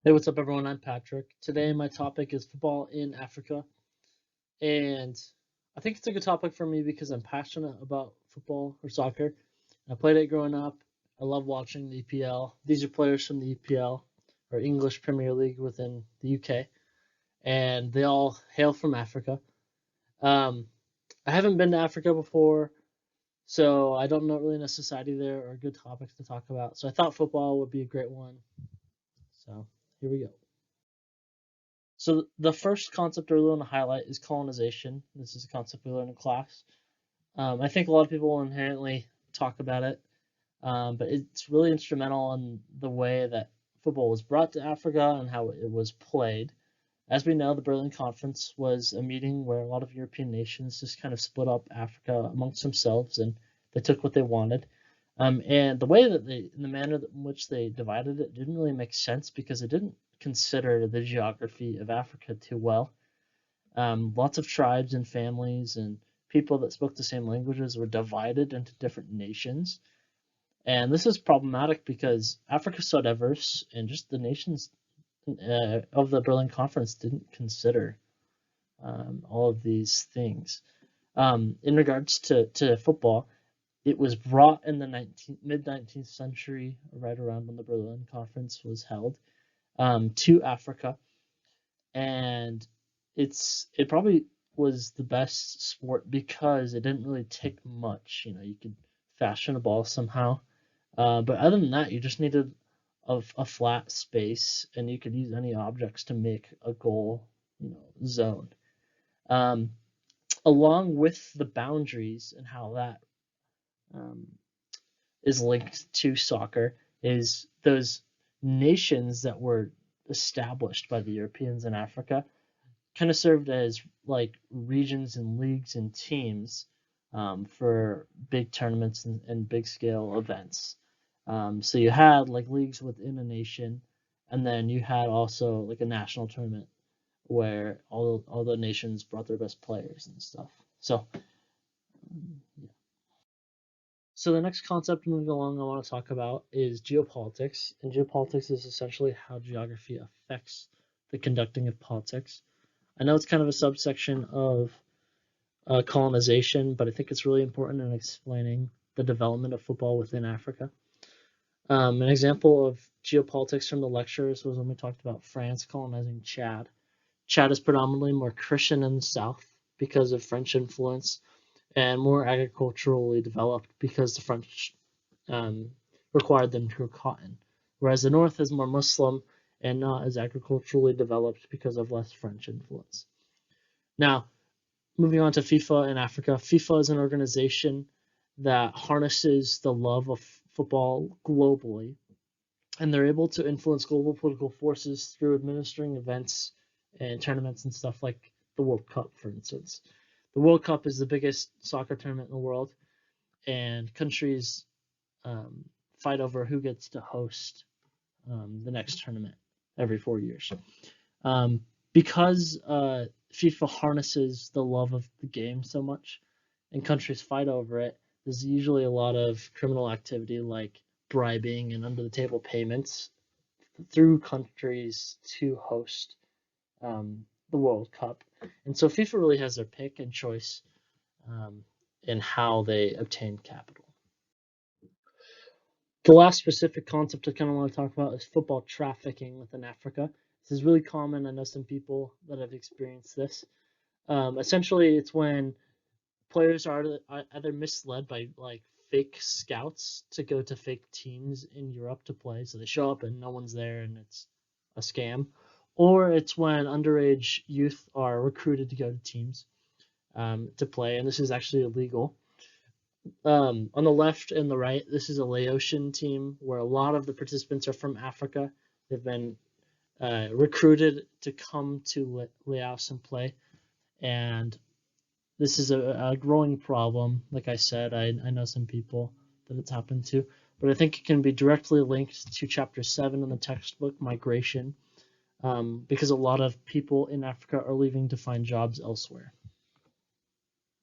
Hey, what's up, everyone? I'm Patrick. Today, my topic is football in Africa. And I think it's a good topic for me because I'm passionate about football or soccer. I played it growing up. I love watching the EPL. These are players from the EPL, or English Premier League within the UK, and they all hail from Africa. Um, I haven't been to Africa before, so I don't know really know society there or good topics to talk about. So I thought football would be a great one. So here we go. So the first concept I really want to highlight is colonization. This is a concept we learn in class. I think a lot of people inherently talk about it, but it's really instrumental in the way that football was brought to Africa and how it was played. As we know, the Berlin Conference was a meeting where a lot of European nations just kind of split up Africa amongst themselves, and they took what they wanted. And the way that in the manner in which they divided it didn't really make sense because it didn't consider the geography of Africa too well. Lots of tribes and families and people that spoke the same languages were divided into different nations. And this is problematic because Africa is so diverse, and just the nations of the Berlin Conference didn't consider all of these things. In regards to football, it was brought in the mid-19th century, right around when the Berlin Conference was held, to Africa, and it probably was the best sport because it didn't really take much. You could fashion a ball somehow, but other than that, you just needed a flat space, and you could use any objects to make a goal, zone. Um, Along with the boundaries and how that um, is linked to soccer is those nations that were established by the Europeans in Africa kind of served as like regions and leagues and teams for big tournaments and big scale events. So you had like leagues within a nation, and then you had also like a national tournament where all the nations brought their best players and stuff. Yeah. So the next concept moving along I want to talk about is geopolitics, and geopolitics is essentially how geography affects the conducting of politics. I know it's kind of a subsection of colonization, but I think it's really important in explaining the development of football within Africa. An example of geopolitics from the lectures was when we talked about France colonizing Chad. Chad is predominantly more Christian in the south because of French influence, and more agriculturally developed because the French required them to grow cotton, whereas the north is more Muslim and not as agriculturally developed because of less French influence. Now, moving on to FIFA in Africa, FIFA is an organization that harnesses the love of football globally, and they're able to influence global political forces through administering events and tournaments and stuff like the World Cup, for instance. The World Cup is the biggest soccer tournament in the world, and countries fight over who gets to host the next tournament every 4 years. Because FIFA harnesses the love of the game so much, and countries fight over it, there's usually a lot of criminal activity like bribing and under-the-table payments through countries to host the World Cup. And so FIFA really has their pick and choice in how they obtain capital. The last specific concept I kind of want to talk about is football trafficking within Africa. This is really common. I know some people that have experienced this. Essentially, it's when players are either misled by like fake scouts to go to fake teams in Europe to play. So they show up and no one's there and it's a scam. Or it's when underage youth are recruited to go to teams to play, and this is actually illegal. On the left and the right, this is a Laotian team where a lot of the participants are from Africa. They've been recruited to come to Laos and play, and this is a growing problem. Like I said, I know some people that it's happened to, but I think it can be directly linked to Chapter 7 in the textbook, migration, because a lot of people in Africa are leaving to find jobs elsewhere.